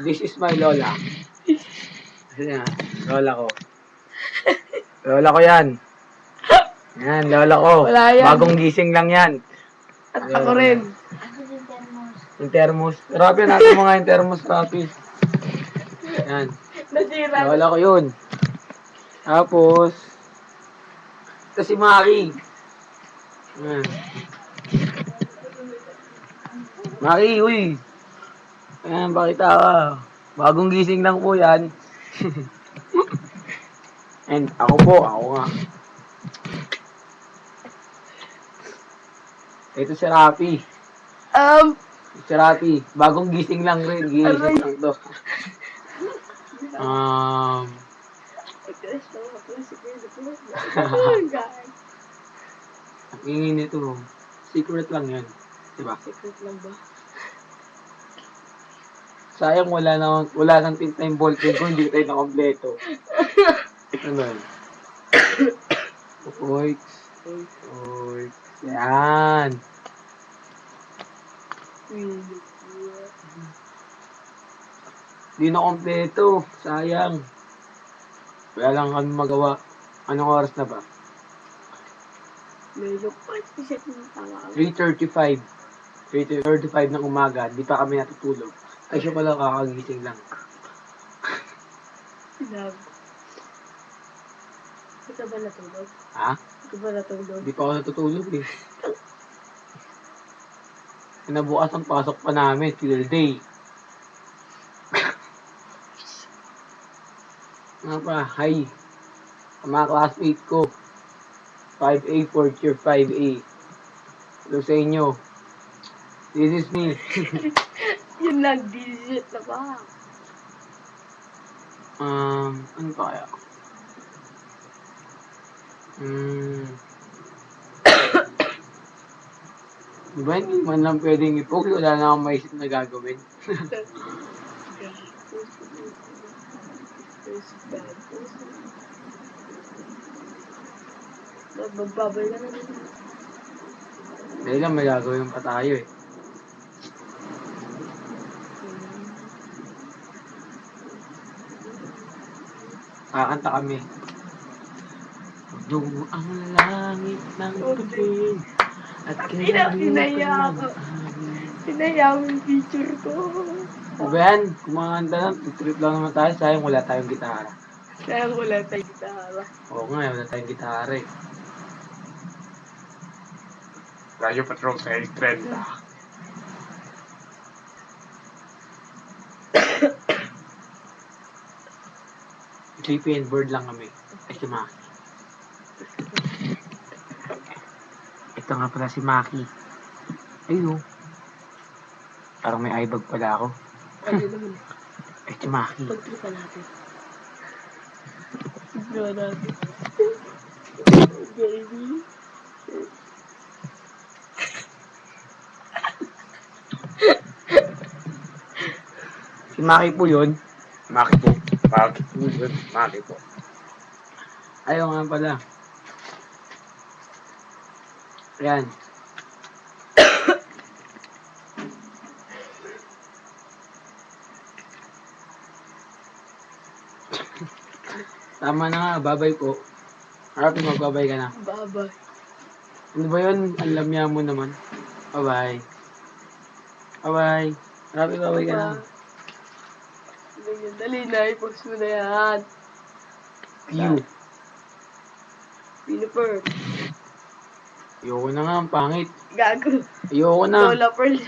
This is my lola. Ayan, lola ko. Lola ko yan. Yan, lola ko. Wala yan. Bagong gising lang yan. At ako rin. Yung thermos. Rapi, natin mo nga yung thermos, Rapi. Yan. Nasira. Lola ko yun. Tapos, ito si Maki. Yan. Maki, uy. Ayan, pakita ka. Bagong gising lang po yan. And ako nga. Ito si Rapi. Si Rapi, bagong gising lang rin. Gising lang to. Ang ingin nito. Secret lang yan. Diba? Secret lang ba? Sayang wala nang tinta yung ballpen ko, hindi tayo na-kompleto. Ano yun? Oiks. Yan. Hindi na-kompleto. Sayang. Wala lang kami magawa. Anong oras na ba? Medyo pa, special yung tama. 3:35. 3:35 ng umaga. Di pa kami natutulog. Ay, siya pala kakagising lang. Love. Hindi ka ba natulog? Ha? Hindi ka ba natulog? Di pa ako natutulog eh. Kinabukas ang pasok pa namin, field day. Nga pa, hi. Ang mga classmate ko. 5A, 4th year 5A. Hello sa inyo. This is me. Yun lang, digit na ba? Ano pa kaya? Diba hindi man lang pwedeng i-poke, wala na akong maisip na gagawin. Magbabay ka na rin. Dahil lang may gagawin pa tayo eh. Kakanta kami. Doon ang langit ng gabi at Sinaya ko. Sinaya ko yung picture ko. Diba yan? Kumakanta lang, trip lang naman tayo. Sayang wala tayong gitara. Kaya wala tayong gitara. Oo nga, wala tayong gitara eh. Radyo Patrol sa 830. Sleepy and bird lang kami. Ay, si Maki. Ito nga pala si Maki. Ayun. Parang may eyebag pala ako. Ano naman? Ay, si Maki. Pagtripan natin. Pagtripan natin. Baby. Si Maki po yun. Maki po. Maki po. Ayaw nga pala. Ayan. Tama na nga, babay po. Harap magbabay ka na. Baba. Ano ba yun? Ang lamya mo naman. Bye-bye. Bye-bye. Harap babay ka na. Dali na, i-post mo na yan. Pew. Piniper. Ayoko na nga, ang pangit. Gago. Ayoko na. Lola Pearl.